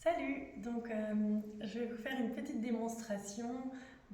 Salut! Je vais vous faire une petite démonstration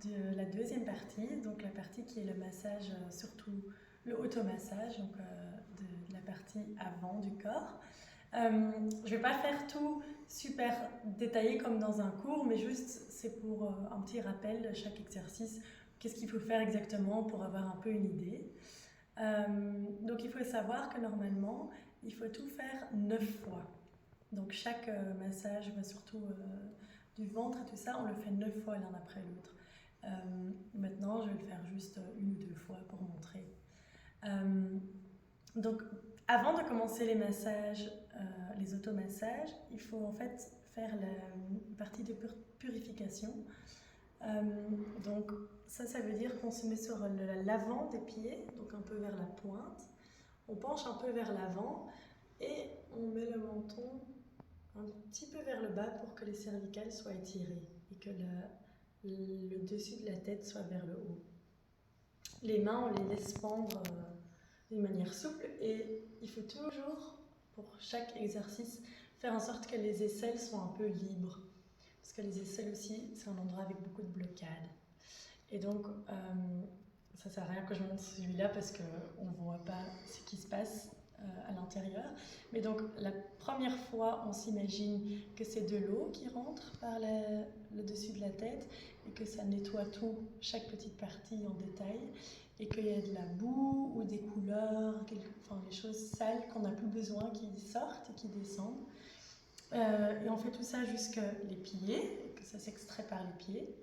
de la deuxième partie, donc la partie qui est le massage, surtout le automassage, de la partie avant du corps. Je ne vais pas faire tout super détaillé comme dans un cours, mais juste c'est pour un petit rappel de chaque exercice, qu'est-ce qu'il faut faire exactement pour avoir un peu une idée. Donc il faut savoir que normalement, il faut tout faire 9 fois. Donc chaque massage, surtout du ventre et tout ça, on le fait 9 fois l'un après l'autre. Maintenant, je vais le faire juste une ou deux fois pour montrer. Donc avant de commencer les massages, les automassages, il faut en fait faire la partie de purification. Donc ça veut dire qu'on se met sur l'avant des pieds, donc un peu vers la pointe. On penche un peu vers l'avant et on met le menton un petit peu vers le bas pour que les cervicales soient étirées et que le dessus de la tête soit vers le haut. Les mains, on les laisse pendre d'une manière souple et il faut toujours, pour chaque exercice, faire en sorte que les aisselles soient un peu libres. Parce que les aisselles aussi, c'est un endroit avec beaucoup de blocades. Et donc, ça sert à rien que je montre celui-là parce qu'on ne voit pas ce qui se passe à l'intérieur. Mais donc, la première fois, on s'imagine que c'est de l'eau qui rentre par le dessus de la tête et que ça nettoie tout, chaque petite partie en détail, et qu'il y a de la boue ou des couleurs, les choses sales qu'on n'a plus besoin qui sortent et qui descendent. Et on fait tout ça jusqu'à les pieds, et que ça s'extrait par les pieds.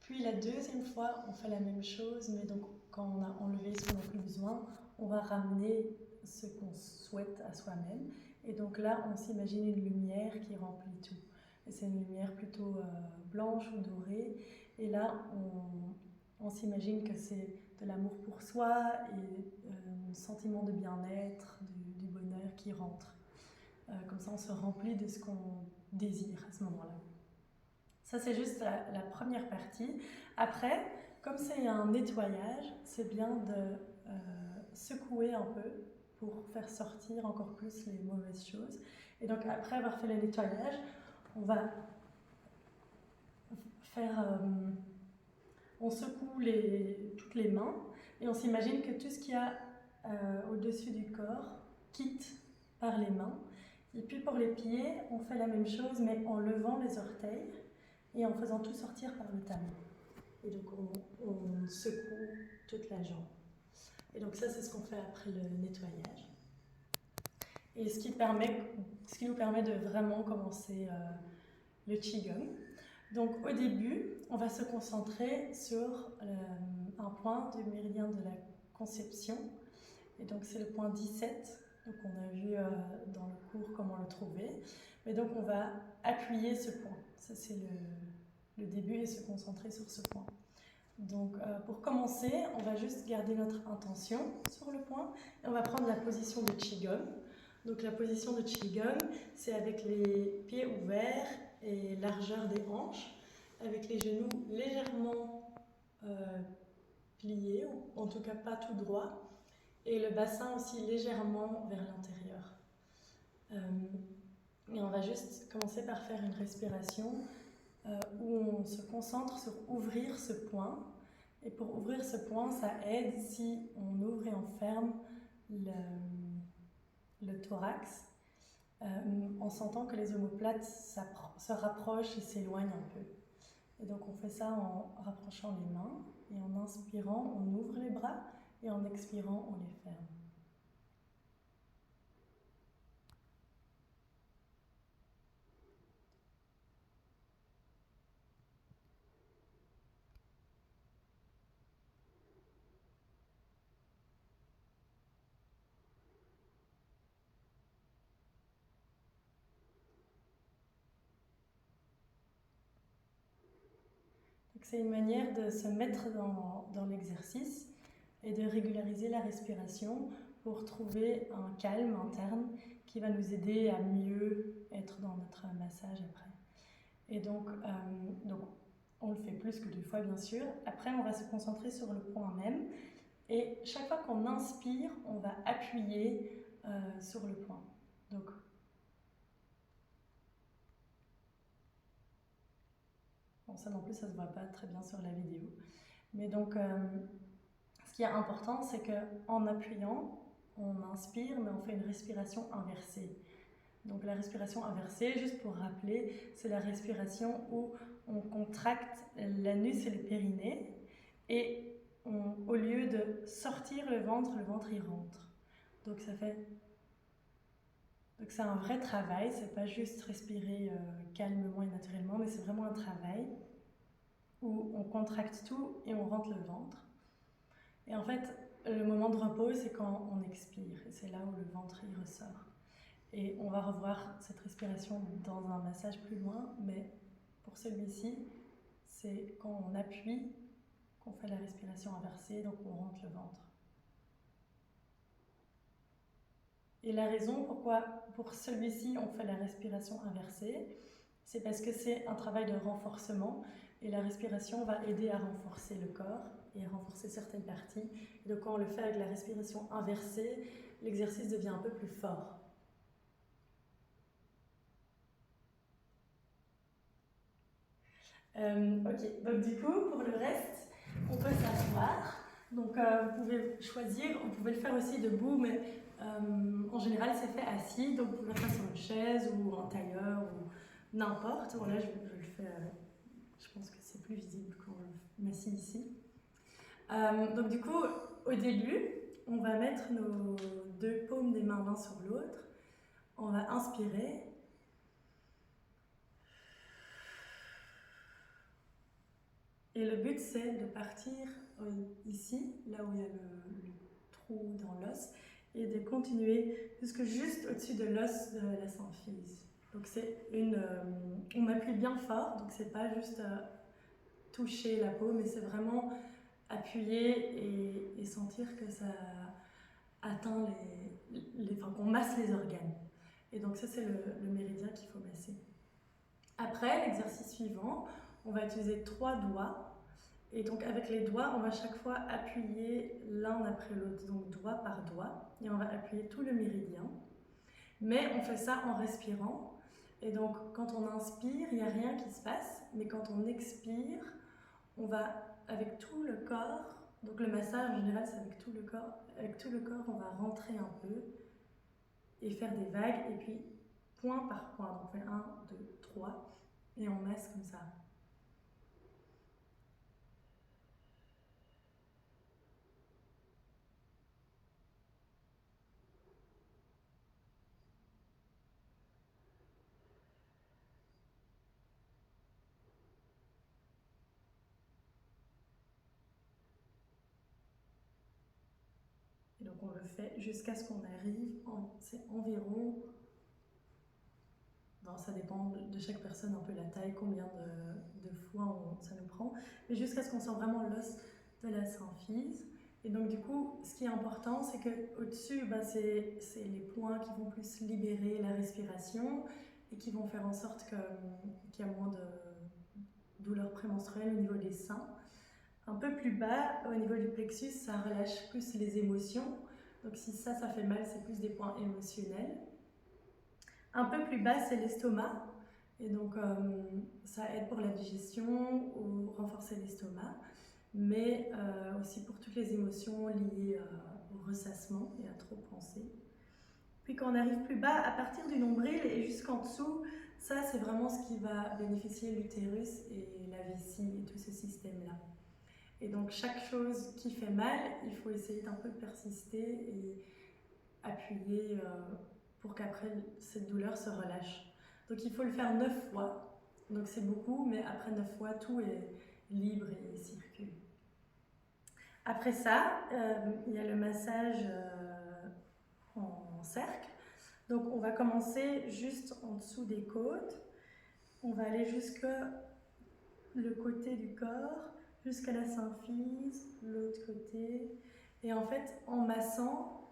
Puis la deuxième fois, on fait la même chose, mais donc quand on a enlevé ce qu'on n'a plus besoin, on va ramener ce qu'on souhaite à soi-même. Et donc là, on s'imagine une lumière qui remplit tout. Et c'est une lumière plutôt blanche ou dorée. Et là, on s'imagine que c'est de l'amour pour soi et un sentiment de bien-être, du bonheur qui rentre. Comme ça, on se remplit de ce qu'on désire à ce moment-là. Ça, c'est juste la première partie. Après, comme c'est un nettoyage, c'est bien de secouer un peu pour faire sortir encore plus les mauvaises choses. Et donc, après avoir fait le nettoyage, on va faire... on secoue toutes les mains et on s'imagine que tout ce qu'il y a au-dessus du corps quitte par les mains. Et puis pour les pieds, on fait la même chose, mais en levant les orteils et en faisant tout sortir par le talon. Et donc on secoue toute la jambe. Et donc ça, c'est ce qu'on fait après le nettoyage. Et ce qui nous permet de vraiment commencer le Qigong. Donc au début, on va se concentrer sur un point du méridien de la conception. Et donc c'est le point 17. Donc on a vu dans le cours comment le trouver. Mais donc on va appuyer ce point. Ça c'est le début et se concentrer sur ce point. Donc pour commencer, on va juste garder notre intention sur le point et on va prendre la position de Qigong. Donc la position de Qigong, c'est avec les pieds ouverts et largeur des hanches, avec les genoux légèrement pliés, ou en tout cas pas tout droit, et le bassin aussi légèrement vers l'intérieur. Et on va juste commencer par faire une respiration où on se concentre sur ouvrir ce point. Et pour ouvrir ce point, ça aide si on ouvre et on ferme le thorax en sentant que les omoplates se rapprochent et s'éloignent un peu. Et donc on fait ça en rapprochant les mains et en inspirant, on ouvre les bras et en expirant, on les ferme. C'est une manière de se mettre dans l'exercice et de régulariser la respiration pour trouver un calme interne qui va nous aider à mieux être dans notre massage après. Et donc on le fait plus que 2 fois bien sûr. Après on va se concentrer sur le point même et chaque fois qu'on inspire, on va appuyer sur le point. Donc Bon, ça non plus, ça se voit pas très bien sur la vidéo. Mais donc, ce qui est important, c'est qu'en appuyant, on inspire, mais on fait une respiration inversée. Donc la respiration inversée, juste pour rappeler, c'est la respiration où on contracte l'anus et le périnée, et au lieu de sortir le ventre y rentre. Donc ça fait... Donc c'est un vrai travail, c'est pas juste respirer calmement et naturellement, mais c'est vraiment un travail où on contracte tout et on rentre le ventre. Et en fait, le moment de repos, c'est quand on expire, et c'est là où le ventre y ressort. Et on va revoir cette respiration dans un massage plus loin, mais pour celui-ci, c'est quand on appuie qu'on fait la respiration inversée, donc on rentre le ventre. Et la raison pourquoi pour celui-ci on fait la respiration inversée, c'est parce que c'est un travail de renforcement, et la respiration va aider à renforcer le corps et à renforcer certaines parties. Et donc quand on le fait avec la respiration inversée, l'exercice devient un peu plus fort. Ok, donc du coup, pour le reste, on peut s'asseoir. Donc vous pouvez choisir, vous pouvez le faire aussi debout, mais en général c'est fait assis, donc vous pouvez le faire sur une chaise ou en tailleur ou n'importe. Bon, là je le fais, je pense que c'est plus visible quand on m'assied ici. Donc du coup, au début, on va mettre nos deux paumes des mains l'un sur l'autre. On va inspirer. Et le but, c'est de partir ici, là où il y a le trou dans l'os, et de continuer jusque juste au-dessus de l'os de la symphyse. Donc c'est on appuie bien fort, donc c'est pas juste toucher la peau, mais c'est vraiment appuyer et sentir que ça atteint enfin qu'on masse les organes. Et donc ça, c'est le méridien qu'il faut masser. Après, l'exercice suivant, on va utiliser 3 doigts. Et donc avec les doigts, on va chaque fois appuyer l'un après l'autre, donc doigt par doigt, et on va appuyer tout le méridien. Mais on fait ça en respirant, et donc quand on inspire, il n'y a rien qui se passe, mais quand on expire, on va avec tout le corps, donc le massage en général c'est avec tout le corps on va rentrer un peu et faire des vagues, et puis point par point, donc on fait 1, 2, 3, et on masse comme ça. Et donc on le fait jusqu'à ce qu'on arrive, c'est environ, bon, ça dépend de chaque personne, un peu la taille, combien de fois ça nous prend, mais jusqu'à ce qu'on sent vraiment l'os de la symphyse. Et donc du coup, ce qui est important, c'est qu'au-dessus, c'est les points qui vont plus libérer la respiration et qui vont faire en sorte qu'il y a moins de douleurs prémenstruelles au niveau des seins. Un peu plus bas, au niveau du plexus, ça relâche plus les émotions. Donc si ça fait mal, c'est plus des points émotionnels. Un peu plus bas, c'est l'estomac. Et donc ça aide pour la digestion ou renforcer l'estomac, mais aussi pour toutes les émotions liées au ressassement et à trop penser. Puis quand on arrive plus bas, à partir du nombril et jusqu'en dessous, ça c'est vraiment ce qui va bénéficier l'utérus et la vessie et tout ce système-là. Et donc chaque chose qui fait mal, il faut essayer d'un peu persister et appuyer pour qu'après cette douleur se relâche. Donc il faut le faire 9 fois, donc c'est beaucoup, mais après 9 fois, tout est libre et circule. Après ça, il y a le massage en cercle. Donc on va commencer juste en dessous des côtes, on va aller jusque le côté du corps, jusqu'à la symphyse, l'autre côté. Et en fait, en massant,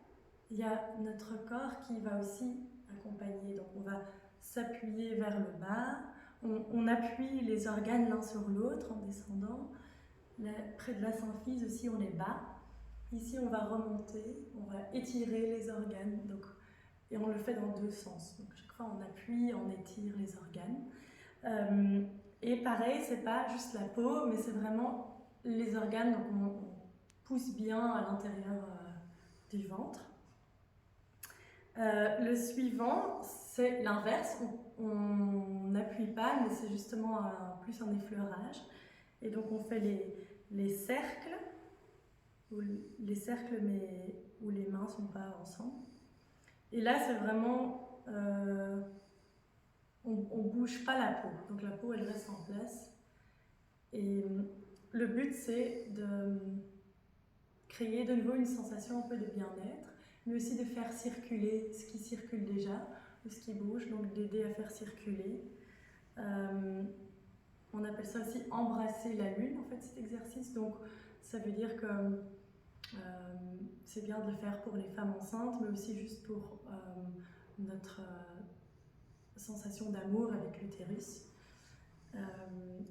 il y a notre corps qui va aussi accompagner. Donc on va s'appuyer vers le bas, on appuie les organes l'un sur l'autre en descendant. Là, près de la symphyse aussi, on est bas. Ici, on va remonter, on va étirer les organes. Donc, et on le fait dans 2 sens. Donc chaque fois, on appuie, on étire les organes. Et pareil, c'est pas juste la peau, mais c'est vraiment les organes. Donc on pousse bien à l'intérieur du ventre. Le suivant, c'est l'inverse. On n'appuie pas, mais c'est justement plus un effleurage. Et donc on fait les cercles, mais où les mains ne sont pas ensemble. Et là, c'est vraiment... on ne bouge pas la peau. Donc la peau, elle reste en place. Et le but, c'est de créer de nouveau une sensation un peu de bien-être, mais aussi de faire circuler ce qui circule déjà, ou ce qui bouge, donc d'aider à faire circuler. On appelle ça aussi embrasser la lune, en fait, cet exercice. Donc ça veut dire que c'est bien de le faire pour les femmes enceintes, mais aussi juste pour notre sensation d'amour avec l'utérus,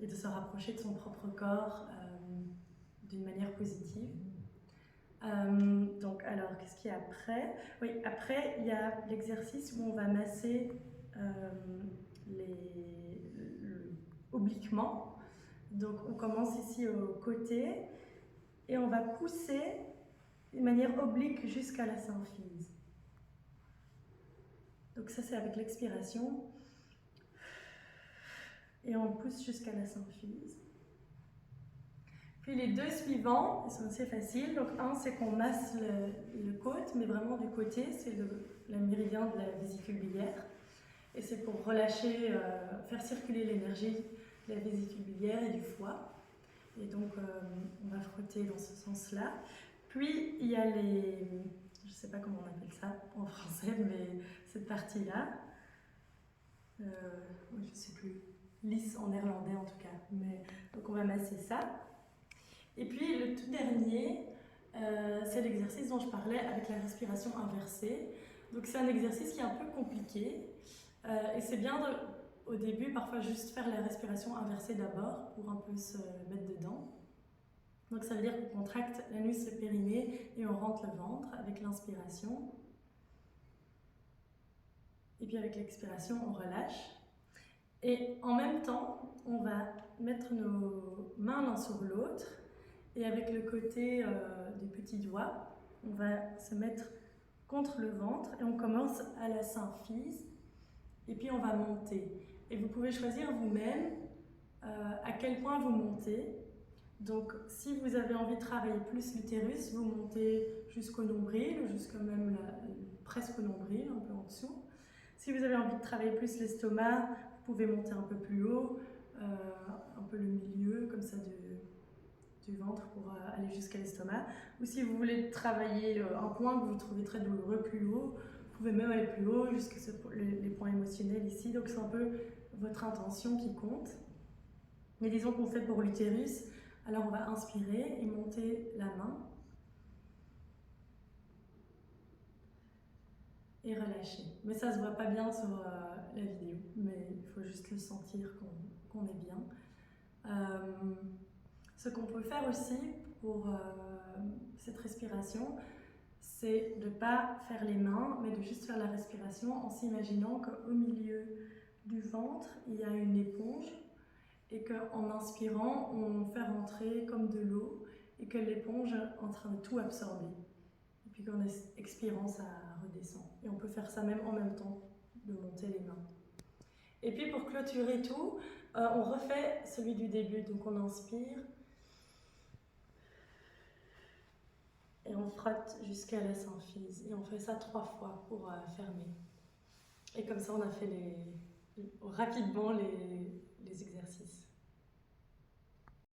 et de se rapprocher de son propre corps d'une manière positive. Donc, alors, qu'est-ce qu'il y a après? Oui, après, il y a l'exercice où on va masser obliquement. Donc, on commence ici au côté et on va pousser de manière oblique jusqu'à la symphyse. Donc ça, c'est avec l'expiration. Et on pousse jusqu'à la symphyse. Puis les deux suivants, ils sont assez faciles. Donc un, c'est qu'on masse le côte, mais vraiment du côté, c'est le méridien de la vésicule biliaire. Et c'est pour relâcher, faire circuler l'énergie de la vésicule biliaire et du foie. Et donc on va frotter dans ce sens-là. Puis il y a je ne sais pas comment on appelle ça en français, mais cette partie-là, je ne sais plus, lisse en néerlandais en tout cas. Mais, donc on va masser ça. Et puis le tout dernier, c'est l'exercice dont je parlais avec la respiration inversée. Donc c'est un exercice qui est un peu compliqué. Et c'est bien au début parfois juste faire la respiration inversée d'abord pour un peu se mettre dedans. Donc ça veut dire qu'on contracte l'anus, le périnée et on rentre le ventre avec l'inspiration. Et puis avec l'expiration, on relâche. Et en même temps, on va mettre nos mains l'un sur l'autre. Et avec le côté des petits doigts, on va se mettre contre le ventre et on commence à la symphyse. Et puis on va monter. Et vous pouvez choisir vous-même à quel point vous montez. Donc si vous avez envie de travailler plus l'utérus, vous montez jusqu'au nombril, ou jusqu'à même presque au nombril, un peu en dessous. Si vous avez envie de travailler plus l'estomac, vous pouvez monter un peu plus haut, un peu le milieu, comme ça, du ventre pour aller jusqu'à l'estomac. Ou si vous voulez travailler un point que vous trouvez très douloureux plus haut, vous pouvez même aller plus haut jusqu'à les points émotionnels ici. Donc c'est un peu votre intention qui compte. Mais disons qu'on fait pour l'utérus, alors on va inspirer et monter la main. Et relâcher. Mais ça se voit pas bien sur la vidéo, mais il faut juste le sentir qu'on est bien. Ce qu'on peut faire aussi pour cette respiration, c'est de ne pas faire les mains, mais de juste faire la respiration en s'imaginant qu'au milieu du ventre, il y a une éponge et qu'en inspirant, on fait rentrer comme de l'eau et que l'éponge est en train de tout absorber. Et puis qu'en expirant, ça redescend. Et on peut faire ça même en même temps, de monter les mains. Et puis pour clôturer tout, on refait celui du début. Donc on inspire. Et on frotte jusqu'à la symphyse. Et on fait ça 3 fois pour fermer. Et comme ça, on a fait rapidement